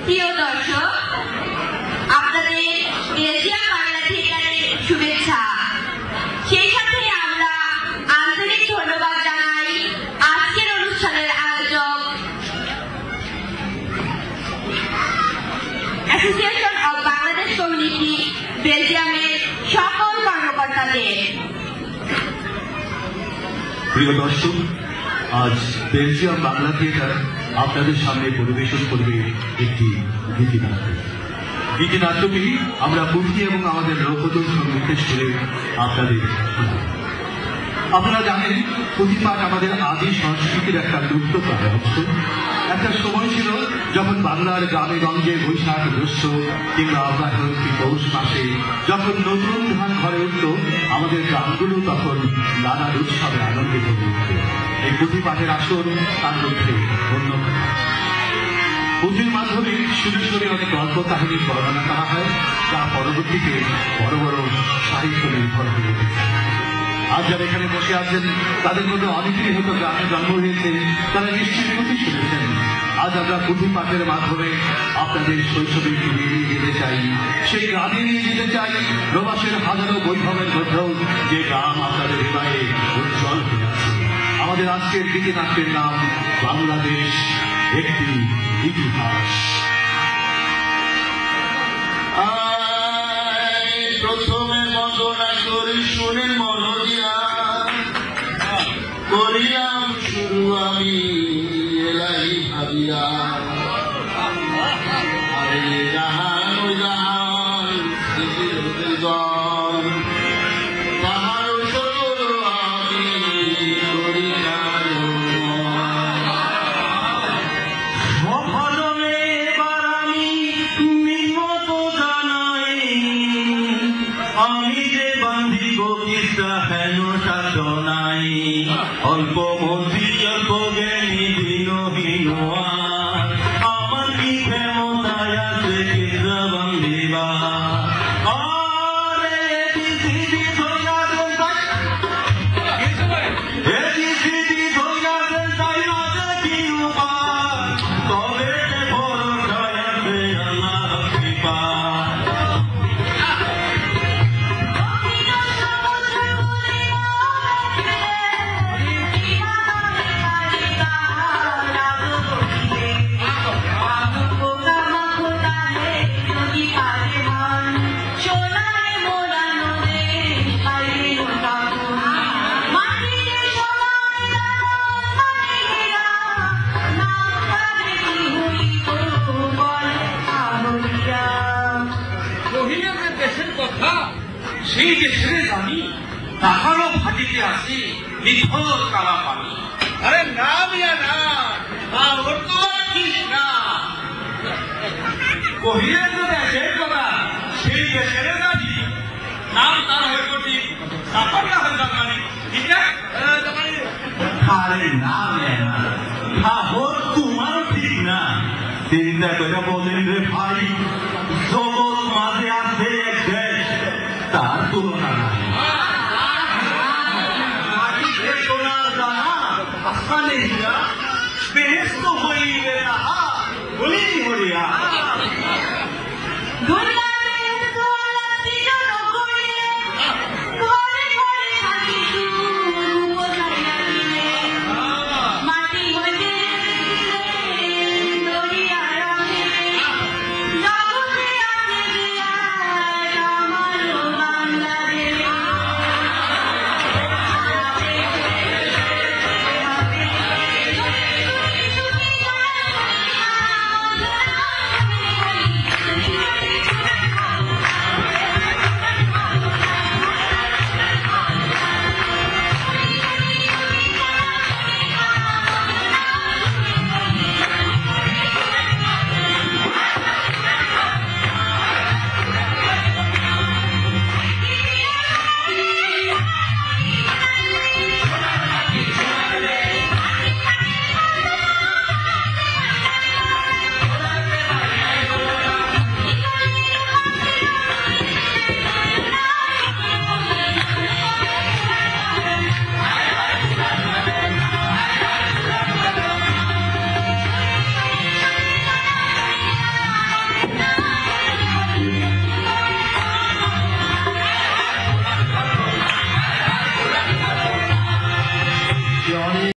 প্রিয় দর্শক, আপনাদের বেলজিয়াম বাংলা থিয়েটারের শুভেচ্ছা। সেই সাথে আমরা আন্তরিক ধন্যবাদ জানাই আজকের অনুষ্ঠানের আয়োজক অ্যাসোসিয়েশন অব বাংলাদেশ কমিউনিটি বেলজিয়ামের সকল কর্মকর্তাদের। প্রিয় দর্শক, আজ বেলজিয়াম বাংলা থিয়েটার আপনাদের সামনে পরিবেশন করবে একটি গীতিনাট্য। গীতিনাট্যটি আমরা পুঁথি এবং আমাদের লোকজ সঙ্গীতের সুরে আপনাদের শোনাব। আপনারা জানেন, পুঁথিপাঠ আমাদের আদি সংস্কৃতির একটা লুপ্তপ্রায় অংশ। একটা সময় ছিল যখন বাংলার গ্রামে গঞ্জে বৈশাখ জ্যৈষ্ঠ কিংবা অগ্রহায়ণ পৌষ মাসে যখন নতুন ধান ঘরে উঠত, আমাদের গ্রামগুলো তখন নানা উৎসবে আনন্দিত হয়ে উঠত। এই পুঁথিপাঠের আসর তার মধ্যে অন্যতম। পুঁথির মাধ্যমে সুরে সুরে অনেক গল্প কাহিনীর বর্ণনা করা হয়, যা পরবর্তীতে বড় বড় সাহিত্য নির্ভর হয়ে উঠেছে। আজ যারা এখানে বসে আছেন তাদের মধ্যে অনেকেই হয়তো গ্রামে জন্ম হয়েছে, তারা নিশ্চিত পুঁথি শুনেছেন। আজ আমরা পুঁথিপাঠের মাধ্যমে আপনাদের শৈশবে নিয়ে যেতে চাই, সেই গ্রামে নিয়ে যেতে চাই প্রবাসের হাজারো বৈভবের মধ্যেও যে গ্রাম আপনাদের হৃদয়ে উজ্জ্বল হয়ে আছে। আমাদের আজকের গীতিনাট্যের নাম বাংলাদেশ একটি ইতিহাস। প্রথমে বন্দনা করি শুনে মনোজিয়া, করিলাম শুরু আমি এলাহি ভাবিয়া। আরে জাহান ও জাহান স্মৃতির জল, তাহার সকল আমি করিলাম। সফলমে এবার আমি নিমত জানাই, আমি যে বান্ধিব কিসা হেন সাধনাই। অল্প মন্ত্রী অল্প জ্ঞানী দীনহীন আমার কি ক্ষমতায় আছে কিসা বান্ধিবা। সেই দেশের জানি তাহারও ভাটিতে আসি নিথর কালা পানি। আরে না মিয়া না, ওর তো ঠিক না। কহিলেন তো দেশের কথা, সেই দেশের জানি নাম তার হয়ে ঠিক সাফার না হয়ে জানি, ঠিক না? আরে না তোমারও ঠিক না। চিন্তা করে বলেন রে ভাই, জগৎ মাঝে আছে এক দেশ, তার তুলনা নাই। সোনার দানা আসানে হইয়া বেহেস্ত হইবে তাহা বলিনি হরিয়া।